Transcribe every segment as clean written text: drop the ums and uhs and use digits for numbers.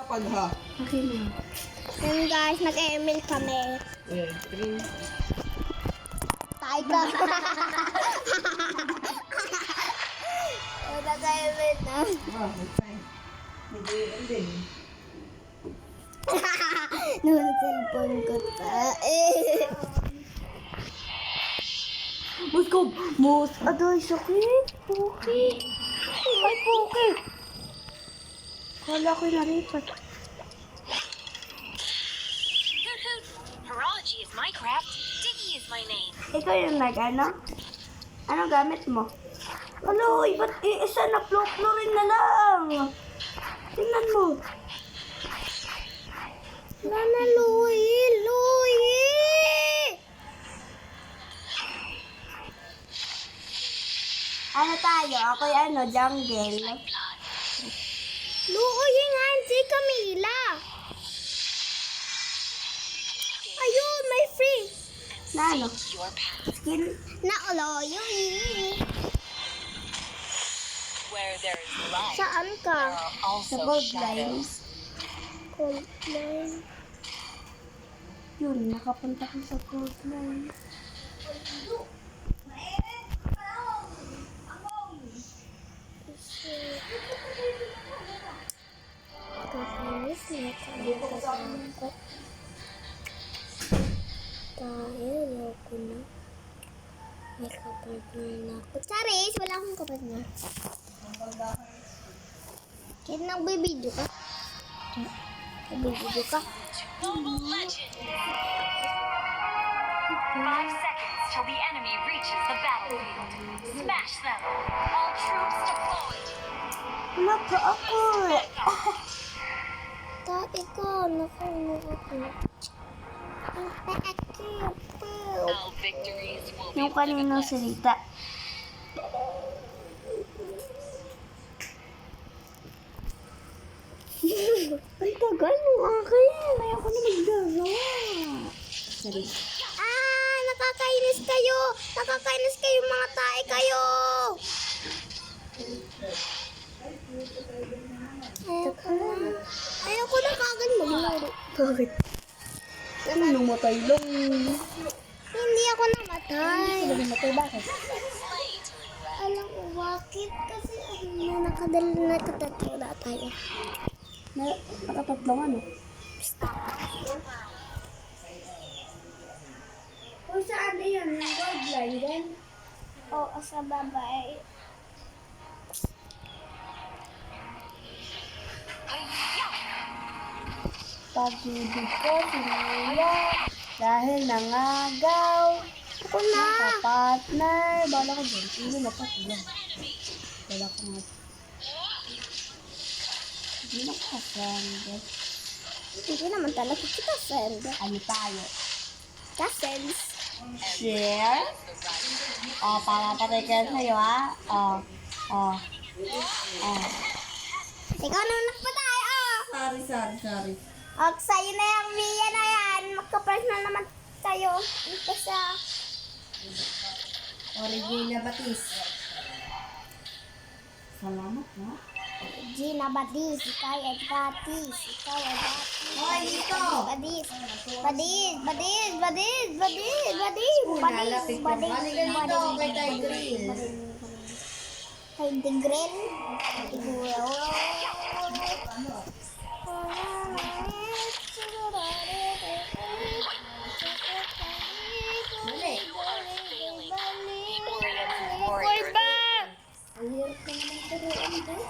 Pagha. Okay na. Yun guys, nag-email kami. Three. Tayo ka. Nag-email na. Okay. Hindi. Nung cellphone ko pa. Muskob! Adoy, sakit! Puki! Ay, puki! Kala ko naripat. Horology is my craft. Diggy is my name. Ikaw yung ano? Ano gamit mo? Alo, ba't isa na rin na lang? Tingnan mo. Wala na, Louie! Ano tayo? Ako yung jungle. Louie nga, si Camila! Ayun, may free! Na ano? Your path. Skin? Na Louie! Where there is light, Saan ka? there are also Sa gold shadows. Cold line. Yun, nakapunta ko sa gold line. Kakainis na ko. Dahil ayoko na. May kapartner na ako. Charis, wala akong kapartner. Kaya nagbibideo ka? Nagbibideo ka? Mobile Legend. 5 seconds till the enemy reaches the battlefield. Smash them. All troops deployed. Wala ka ako. Ikaw, nakuha ako. All victories will be Yung kaninang salita. Ay, tagal mo akin. Ayoko na maggagawa. Sorry. Nakakainis kayo! Nakakainis kayo, mga tae kayo! Ayoko na kagad maglaro. Bakit? Ano namatay lang? Hindi ako namatay. Namatay bakit? Alam ko bakit? Kasi nakatatlo na tayo. Nakatatlong ano? Kung saan na yun? Yung gold line din? Oo, sa babae. Pag-ibig ko sinila dahil nangagaw. Ako na! Partner. Bala ko dyan. Hindi na pa sila. Bala ko nga. Hindi na kasanda. Hindi naman talaga kita friend. Ano tayo? Cousins. Share? O, papapatay ka sa'yo ha? O. Ikaw na nagpatay, Sorry. Og, sa'yo na yung Mia na yan. Magka-price na naman tayo. Ito sa... Origina Batis. Salamat ha? Gina Badis. Ikaw ay Batis. Hoy, dito! Badis. Kay Tigrel. Ang hirap ka naman turuan din.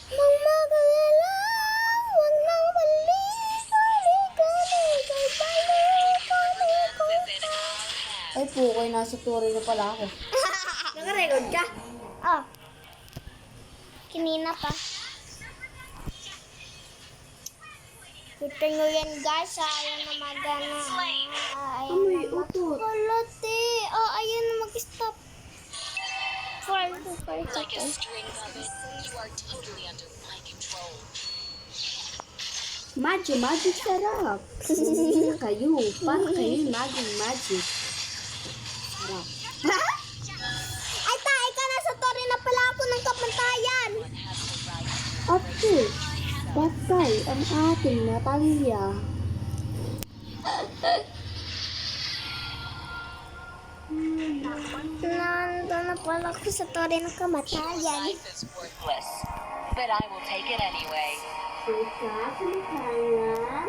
Magmagalala, wag nang balik, Ay po, kayo nasa turi na pala ako. Naka-record ka? Oh. Kinina pa. Kita nyo yan guys, ayan na magana. Amoy utot. Kulati. Oh, ayan na mag-stop. For Like a seconds. string puppet, you are totally under my control. Magic sarap. Hindi na kayo. Para kayo magic. Sarap. Ay, tayo ka na sa tori na pala ako ng kapatid Ate, patay ang ating Natalia. Nandun na pala ako sa tore ng kamatayan. Life is worthless, but I will take it anyway. Ika, kamatayan.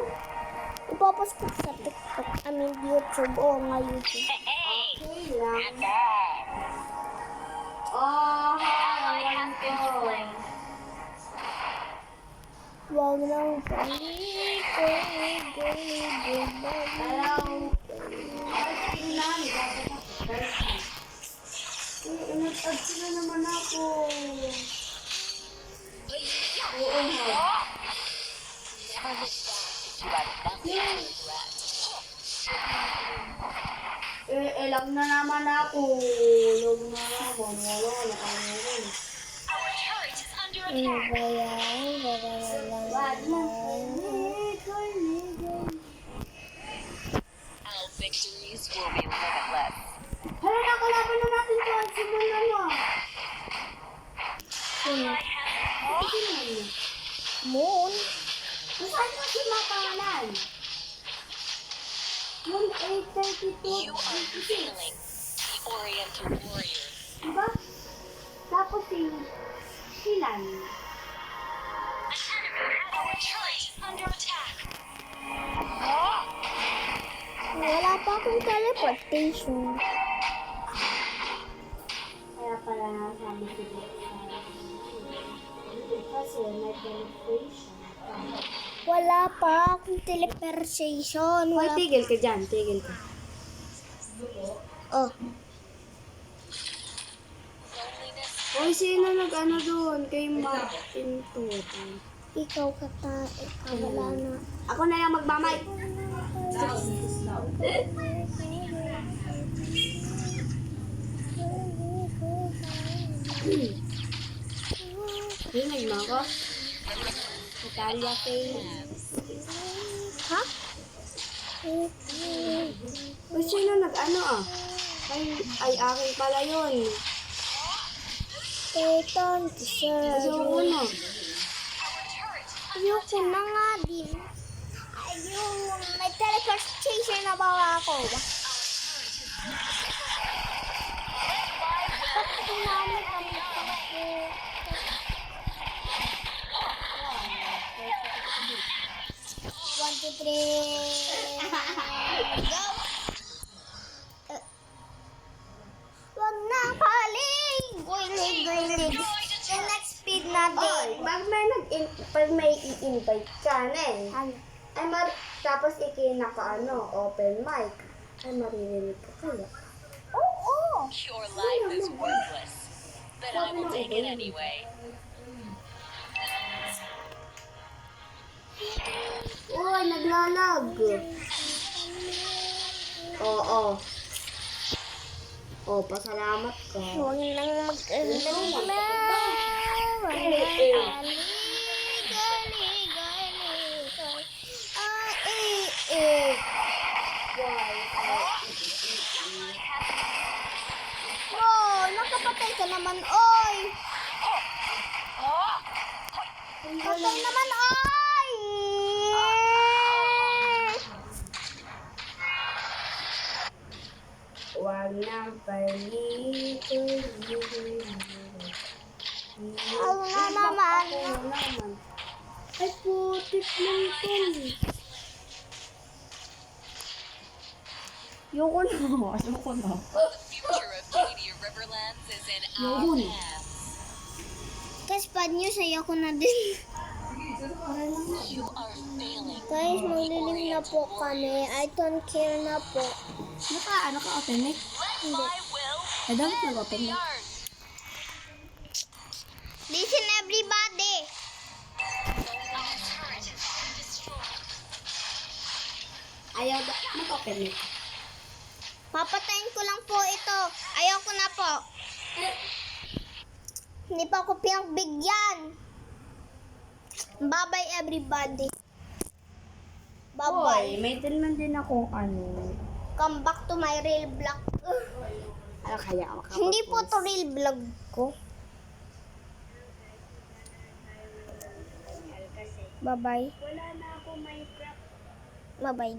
Ipopost ko sa TikTok, YouTube o nga YouTube. Hey! Okay lang. God! Oh, Ally has been slain. Huwag lang balik. Hello. Nag-add sila naman ako. Oo nga. You got nothing. Lag na naman ako. Lag na naman. Wala na kami. Our turret is under Ano attack. ba yan? Wag na. Our victories will be limitless. Hala, nakalaban na natin to. Simulan mo. Sino? Ally has Moon? Saan mo si Makalan? Yung 8:32. You are feeling the Oriental Warrior. Diba? Tapos si Lan. Our turret is under attack. Wala pa akong teleportation. Kaya pala nasama si kasi may penetration. Wala pa akong teleportation. Hoy, Wala tigil ka dyan. Tigil ka. Oh, Hoy, sino nag-ano doon? Kay Martin Tutan. ikaw kata. Ikaw wala na. Ako na lang magmamay. Rinig mo ako? Natalia kay... Ha? Hoy, sino nag-ano ah? Ay, akin pala yun. Teton, Kasi sir. uno. Ayoko na nga din. Ayun, may teleportation na ba ako? Bakit tumamit ang mata ko? 1, 2, 3. Go! Wag na paling! Guilig. Yung next speed natin. Oy, pag may i-invite ka na eh. Ano? Tapos ikinaka open mic. Ay, maririnig ka kaya. Oo! Your life is worthless, but I will take it anyway. Uy, naglalag. Oo. Oh, pasalamat ka. Huwag nang mag-alala. Wag na Oh, nakapatay ka naman, oy! Patay naman, oy! Huwag nang palikod. Ano na naman? Ay, putik lang ito. Yoko na. Yoko na. The future of Cadia Riverlands is in our hands. Guys, bad news, ayoko na din. You are failing. Guys, maglilim na po kami. I don't care na po. Ano ka open mic? Let my will Ay, dapat nag-open mic. yours. Listen everybody. Our turret has been destroyed. Ayaw ba? Mag-open mic. Papatayin ko lang po ito. Ayoko na po. Hindi pa ako pinagbigyan. Bye-bye everybody. Bye-bye. May tilman din akong Come back to my real vlog. Ano kaya? Hindi po to real vlog ko. Bye-bye. Wala na ako Minecraft. Bye-bye.